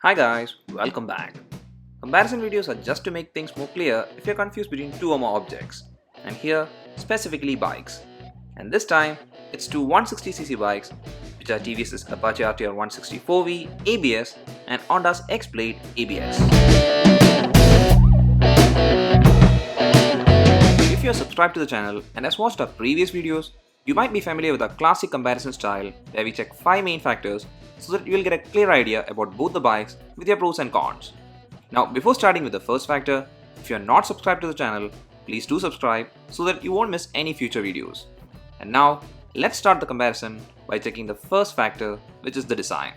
Hi guys, welcome back. Comparison videos are just to make things more clear if you're confused between two or more objects, and here, specifically bikes. And this time, it's two 160cc bikes, which are TVS Apache RTR 164V ABS and Honda's X-Blade ABS. If you're subscribed to the channel and has watched our previous videos, you might be familiar with our classic comparison style where we check 5 main factors so that you will get a clear idea about both the bikes with their pros and cons. Now, before starting with the first factor, if you are not subscribed to the channel, please do subscribe so that you won't miss any future videos. And now, let's start the comparison by checking the first factor, which is the design.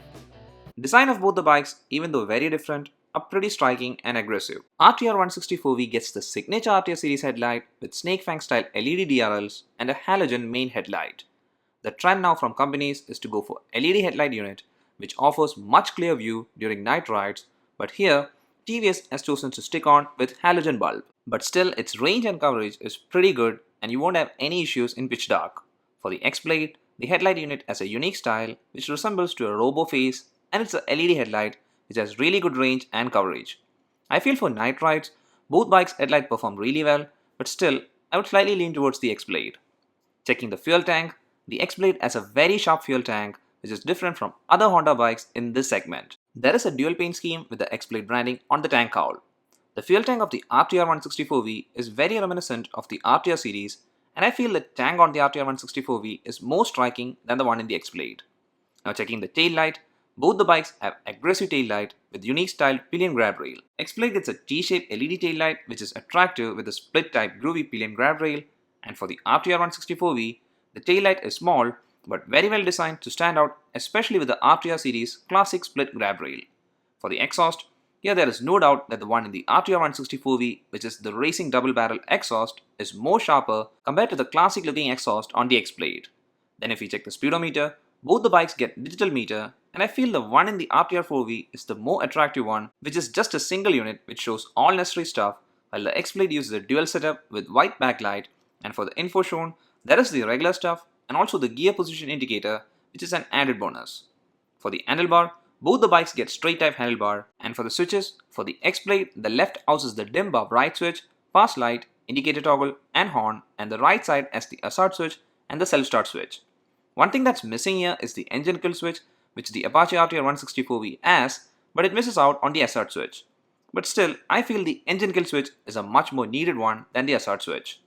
Design of both the bikes, even though very different, are pretty striking and aggressive. RTR 164V gets the signature RTR series headlight with snake fang style LED DRLs and a halogen main headlight. The trend now from companies is to go for LED headlight unit, which offers much clear view during night rides, but here TVS has chosen to stick on with halogen bulb. But still, its range and coverage is pretty good and you won't have any issues in pitch dark. For the X-Blade, the headlight unit has a unique style which resembles to a robo face, and it's a LED headlight which has really good range and coverage. I feel for night rides, both bikes' headlight perform really well, but still, I would slightly lean towards the X-Blade. Checking the fuel tank, the X-Blade has a very sharp fuel tank which is different from other Honda bikes in this segment. There is a dual paint scheme with the X-Blade branding on the tank cowl. The fuel tank of the RTR 164V is very reminiscent of the RTR series, and I feel the tank on the RTR 164V is more striking than the one in the X-Blade. Now checking the tail light, both the bikes have aggressive tail light with unique styled pillion grab rail. X-Blade gets a T-shaped LED tail light which is attractive with a split type groovy pillion grab rail, and for the RTR 164V, the tail light is small but very well designed to stand out, especially with the RTR series classic split grab rail. For the exhaust, here there is no doubt that the one in the RTR 164V, which is the racing double barrel exhaust, is more sharper compared to the classic looking exhaust on the X-Blade. Then if we check the speedometer, both the bikes get digital meter, and I feel the one in the RTR 4V is the more attractive one, which is just a single unit which shows all necessary stuff, while the X-Blade uses a dual setup with white backlight, and for the info shown, there is the regular stuff and also the gear position indicator, which is an added bonus. For the handlebar, both the bikes get straight type handlebar, and for the switches, for the X-Blade, the left houses the dim bar bright switch, fast light, indicator toggle and horn, and the right side has the hazard switch and the self-start switch. One thing that's missing here is the engine kill switch, which the Apache RTR 164V has, but it misses out on the hazard switch. But still, I feel the engine kill switch is a much more needed one than the hazard switch.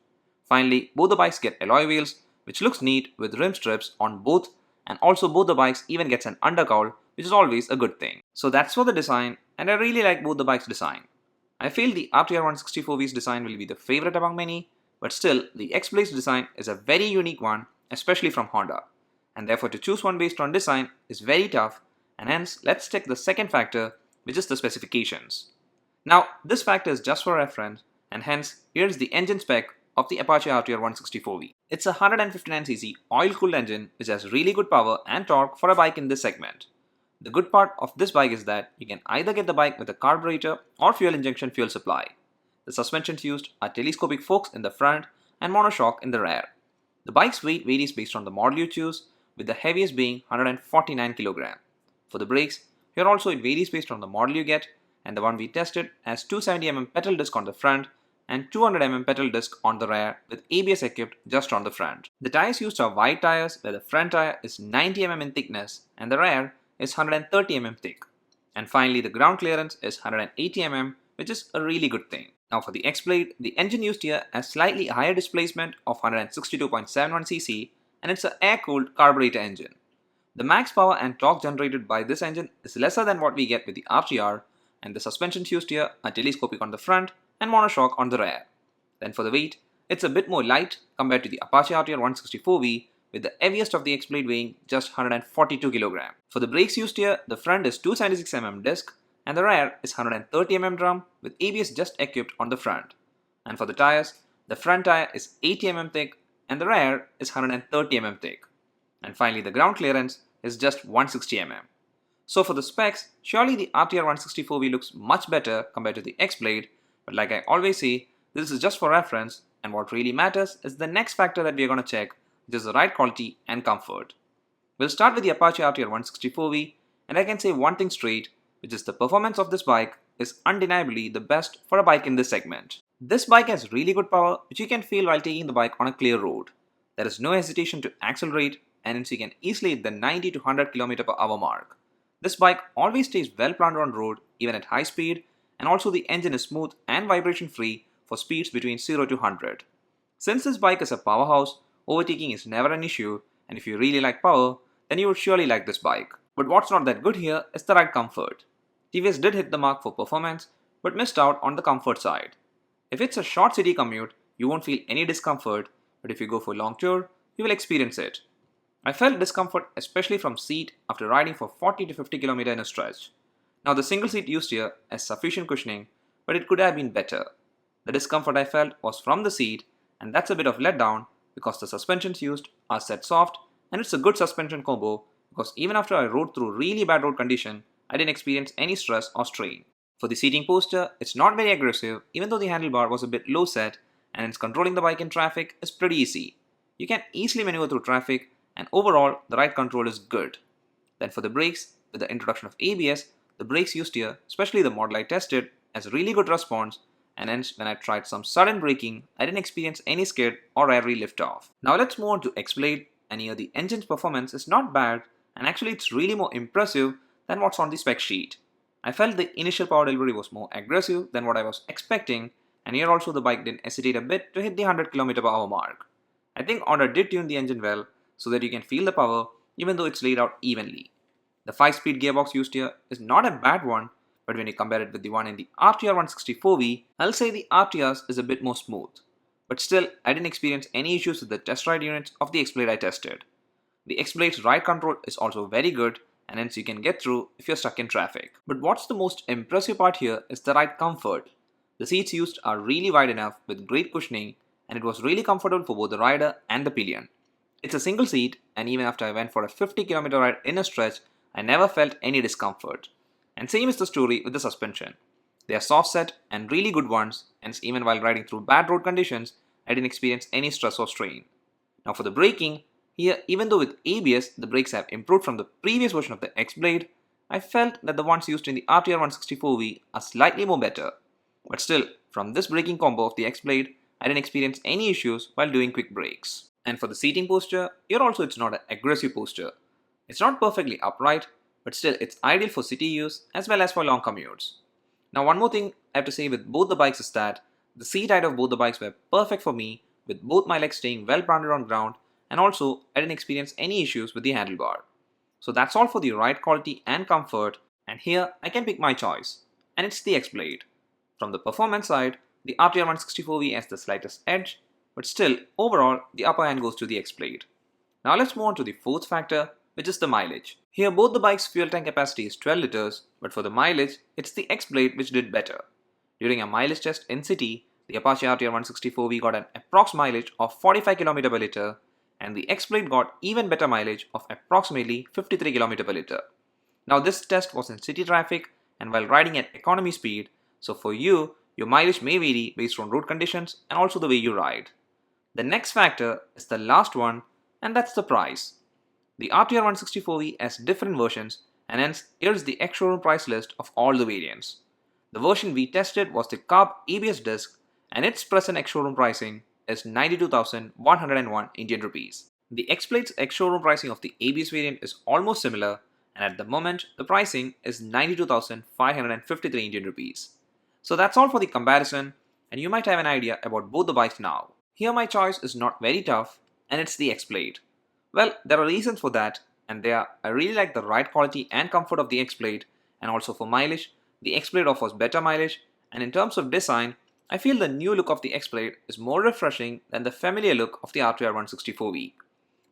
Finally, both the bikes get alloy wheels, which looks neat with rim strips on both, and also both the bikes even gets an undercowl, which is always a good thing. So that's for the design, and I really like both the bikes' design. I feel the RTR 164V's design will be the favorite among many, but still the X-Blade's design is a very unique one, especially from Honda. And therefore to choose one based on design is very tough, and hence let's check the second factor, which is the specifications. Now this factor is just for reference, and hence here is the engine spec of the Apache RTR 164V. It's a 159cc oil-cooled engine which has really good power and torque for a bike in this segment. The good part of this bike is that you can either get the bike with a carburetor or fuel injection fuel supply. The suspensions used are telescopic forks in the front and monoshock in the rear. The bike's weight varies based on the model you choose, with the heaviest being 149 kg. For the brakes, here also it varies based on the model you get, and the one we tested has 270mm pedal disc on the front and 200mm pedal disc on the rear with ABS equipped just on the front. The tires used are wide tires where the front tire is 90mm in thickness and the rear is 130mm thick. And finally the ground clearance is 180mm, which is a really good thing. Now for the X-Blade, the engine used here has slightly higher displacement of 162.71cc, and it's an air-cooled carburetor engine. The max power and torque generated by this engine is lesser than what we get with the RTR, and the suspensions used here are telescopic on the front and monoshock on the rear. Then for the weight, it's a bit more light compared to the Apache RTR 164V, with the heaviest of the X-Blade weighing just 142 kg. For the brakes used here, the front is 276mm disc and the rear is 130mm drum with ABS just equipped on the front. And for the tires, the front tire is 80mm thick and the rear is 130mm thick. And finally the ground clearance is just 160mm. So for the specs, surely the RTR 164V looks much better compared to the X-Blade, but like I always say, this is just for reference, and what really matters is the next factor that we are going to check, which is the ride quality and comfort. We'll start with the Apache RTR 164V, and I can say one thing straight, which is the performance of this bike is undeniably the best for a bike in this segment. This bike has really good power which you can feel while taking the bike on a clear road. There is no hesitation to accelerate, and hence you can easily hit the 90 to 100 km/h mark. This bike always stays well planted on road even at high speed, and also the engine is smooth and vibration free for speeds between 0 to 100. Since this bike is a powerhouse, overtaking is never an issue, and if you really like power, then you would surely like this bike. But what's not that good here is the ride comfort. TVS did hit the mark for performance, but missed out on the comfort side. If it's a short city commute, you won't feel any discomfort, but if you go for long tour, you will experience it. I felt discomfort especially from seat after riding for 40 to 50 km in a stretch. Now the single seat used here has sufficient cushioning, but it could have been better. The discomfort I felt was from the seat, and that's a bit of letdown because the suspensions used are set soft, and it's a good suspension combo because even after I rode through really bad road condition, I didn't experience any stress or strain. For the seating posture, it's not very aggressive even though the handlebar was a bit low set, and hence controlling the bike in traffic is pretty easy. You can easily maneuver through traffic, and overall the ride control is good. Then for the brakes, with the introduction of ABS, the brakes used here, especially the model I tested, has really good response, and hence when I tried some sudden braking, I didn't experience any skid or airy lift off. Now let's move on to X-Blade, and here the engine's performance is not bad, and actually it's really more impressive than what's on the spec sheet. I felt the initial power delivery was more aggressive than what I was expecting, and here also the bike didn't hesitate a bit to hit the 100 km/h mark. I think Honda did tune the engine well so that you can feel the power even though it's laid out evenly. The 5-speed gearbox used here is not a bad one, but when you compare it with the one in the RTR 164V, I'll say the RTR's is a bit more smooth. But still, I didn't experience any issues with the test ride units of the X-Blade I tested. The X-Blade's ride control is also very good, and hence you can get through if you're stuck in traffic. But what's the most impressive part here is the ride comfort. The seats used are really wide enough with great cushioning, and it was really comfortable for both the rider and the pillion. It's a single seat, and even after I went for a 50 km ride in a stretch, I never felt any discomfort. And same is the story with the suspension. They are soft set and really good ones, hence even while riding through bad road conditions, I didn't experience any stress or strain. Now for the braking, here even though with ABS the brakes have improved from the previous version of the X-Blade, I felt that the ones used in the RTR 164V are slightly more better. But still, from this braking combo of the X-Blade, I didn't experience any issues while doing quick brakes. And for the seating posture, here also it's not an aggressive posture. It's not perfectly upright, but still it's ideal for city use as well as for long commutes. Now one more thing I have to say with both the bikes is that the seat height of both the bikes were perfect for me, with both my legs staying well planted on ground, and also I didn't experience any issues with the handlebar. So that's all for the ride quality and comfort, and here I can pick my choice, and it's the X-Blade. From the performance side, the RTR 164V has the slightest edge, but still overall the upper hand goes to the X-Blade. Now let's move on to the fourth factor, which is the mileage. Here both the bike's fuel tank capacity is 12 liters, but for the mileage, it's the X-Blade which did better. During a mileage test in city, the Apache RTR 164V got an approx mileage of 45 km per liter, and the X-Blade got even better mileage of approximately 53 km per liter. Now this test was in city traffic and while riding at economy speed, so for you, your mileage may vary based on road conditions and also the way you ride. The next factor is the last one, and that's the price. The RTR 164V has different versions, and hence here's the ex-showroom price list of all the variants. The version we tested was the carb ABS disc, and its present ex-showroom pricing is 92,101 Indian rupees. The X-Blade's ex-showroom pricing of the ABS variant is almost similar, and at the moment the pricing is 92,553 Indian rupees. So that's all for the comparison, and you might have an idea about both the bikes now. Here my choice is not very tough, and it's the X-Blade. Well, there are reasons for that, and they are I really like the ride quality and comfort of the X-Blade, and also for mileage, the X-Blade offers better mileage, and in terms of design, I feel the new look of the X-Blade is more refreshing than the familiar look of the RTR 164V.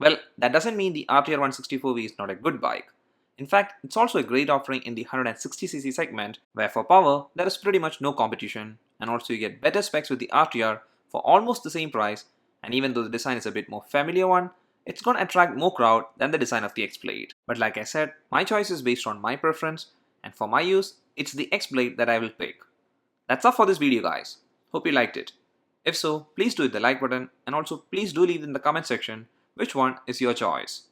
Well, that doesn't mean the RTR 164V is not a good bike. In fact, it's also a great offering in the 160cc segment, where for power, there is pretty much no competition, and also you get better specs with the RTR for almost the same price, and even though the design is a bit more familiar one, it's gonna attract more crowd than the design of the X-Blade. But like I said, my choice is based on my preference, and for my use, it's the X-Blade that I will pick. That's all for this video guys. Hope you liked it. If so, please do hit the like button, and also please do leave in the comment section which one is your choice.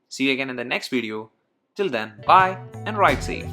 See you again in the next video. Till then, bye and ride safe.